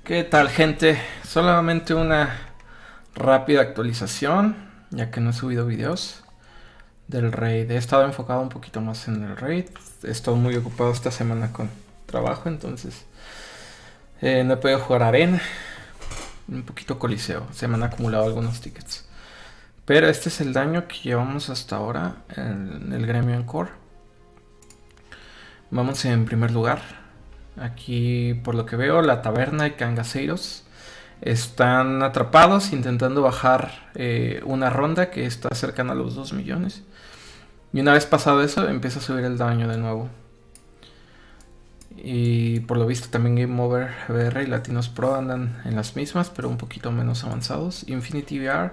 ¿Qué tal, gente? Solamente una rápida actualización, ya que no he subido videos del raid. He estado enfocado un poquito más en el raid. He estado muy ocupado esta semana con trabajo, entonces no he podido jugar arena. Un poquito coliseo. Se me han acumulado algunos tickets. Pero este es el daño que llevamos hasta ahora en el gremio Encore. Vamos en primer lugar. Aquí, por lo que veo, la taberna y Cangaseiros están atrapados intentando bajar una ronda que está cercana a los 2 millones. Y una vez pasado eso, empieza a subir el daño de nuevo. Y por lo visto también Game Over VR y Latinos Pro andan en las mismas, pero un poquito menos avanzados. Infinity VR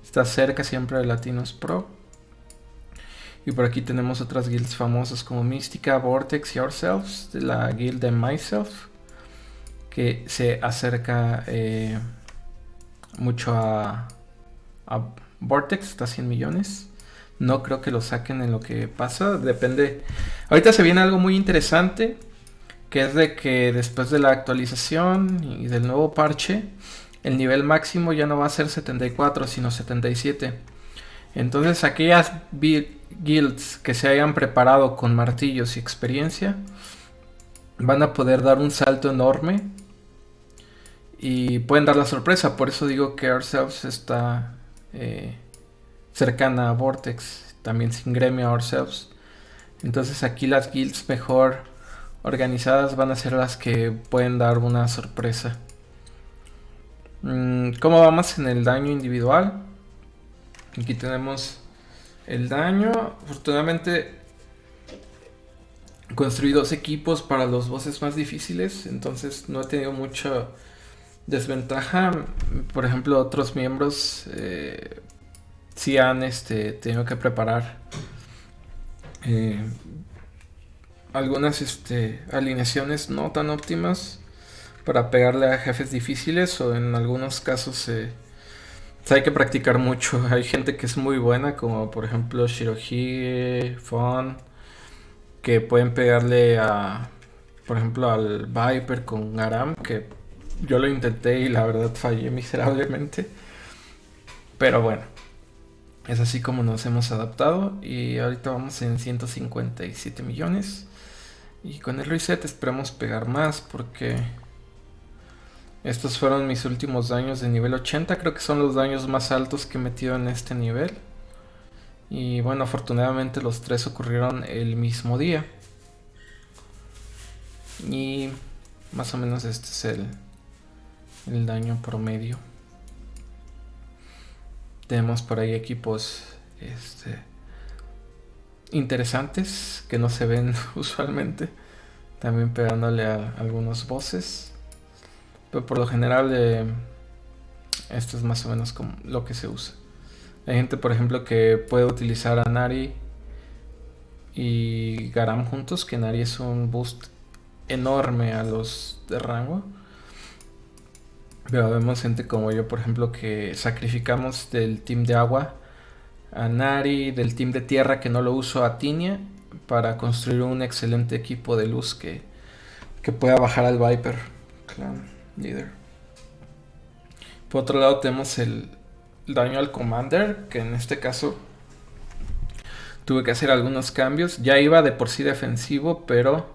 está cerca siempre de Latinos Pro. Y por aquí tenemos otras guilds famosas como Mística, Vortex y Ourselves, de la guild de Myself, que se acerca mucho a Vortex, está a 100 millones. No creo que lo saquen en lo que pasa, depende. Ahorita se viene algo muy interesante, que es de que después de la actualización y del nuevo parche, el nivel máximo ya no va a ser 74, sino 77. Entonces aquellas guilds que se hayan preparado con martillos y experiencia van a poder dar un salto enorme y pueden dar la sorpresa. Por eso digo que Ourselves está cercana a Vortex, también sin gremio a Ourselves. Entonces aquí las guilds mejor organizadas van a ser las que pueden dar una sorpresa. ¿Cómo vamos en el daño individual? Aquí tenemos el daño. Afortunadamente construí 2 equipos para los bosses más difíciles, entonces no he tenido mucha desventaja. Por ejemplo, otros miembros sí han tenido que preparar algunas alineaciones no tan óptimas para pegarle a jefes difíciles, o en algunos casos hay que practicar mucho. Hay gente que es muy buena, como por ejemplo Shirohige, Fon, que pueden pegarle por ejemplo, al Viper con Garam, que yo lo intenté y la verdad fallé miserablemente. Pero bueno, es así como nos hemos adaptado y ahorita vamos en 157 millones. Y con el reset esperamos pegar más, porque estos fueron mis últimos daños de nivel 80. Creo que son los daños más altos que he metido en este nivel. Y bueno, afortunadamente los 3 ocurrieron el mismo día. Y más o menos este es el daño promedio. Tenemos por ahí equipos interesantes que no se ven usualmente. También pegándole a algunos bosses. Pero por lo general esto es más o menos como lo que se usa. Hay gente, por ejemplo, que puede utilizar a Nari y Garam juntos, que Nari es un boost enorme a los de rango. Pero vemos gente como yo, por ejemplo, que sacrificamos del team de agua a Nari, del team de tierra que no lo uso a Tinia, para construir un excelente equipo de luz que pueda bajar al Viper Clan Leader. Por otro lado tenemos el daño al Commander, que en este caso tuve que hacer algunos cambios. Ya iba de por sí defensivo, pero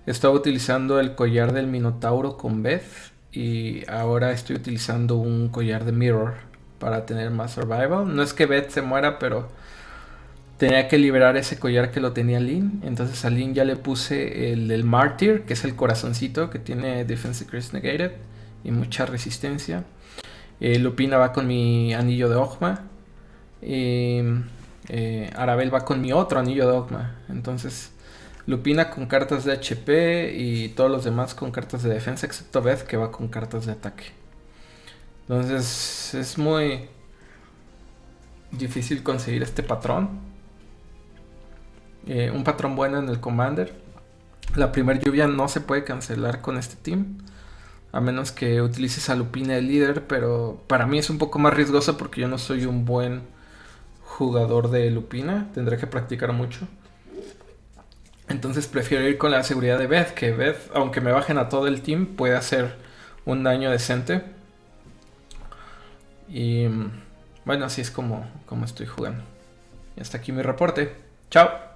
estaba utilizando el collar del Minotauro con Beth, y ahora estoy utilizando un collar de Mirror para tener más survival. No es que Beth se muera, pero tenía que liberar ese collar que lo tenía Lyn. Entonces a Lyn ya le puse el Martyr, que es el corazoncito que tiene Defense Increase Negated y mucha resistencia. Lupina va con mi anillo de Ogma. Arabel va con mi otro anillo de Ogma. Entonces Lupina con cartas de HP y todos los demás con cartas de defensa, excepto Beth, que va con cartas de ataque. Entonces es muy difícil conseguir este patrón. Un patrón bueno en el Commander. La primera lluvia no se puede cancelar con este team, a menos que utilices a Lupina de líder, pero para mí es un poco más riesgoso porque yo no soy un buen jugador de Lupina. Tendré que practicar mucho. Entonces prefiero ir con la seguridad de Beth, que Beth, aunque me bajen a todo el team, puede hacer un daño decente. Y bueno, así es como estoy jugando. Y hasta aquí mi reporte. Chao.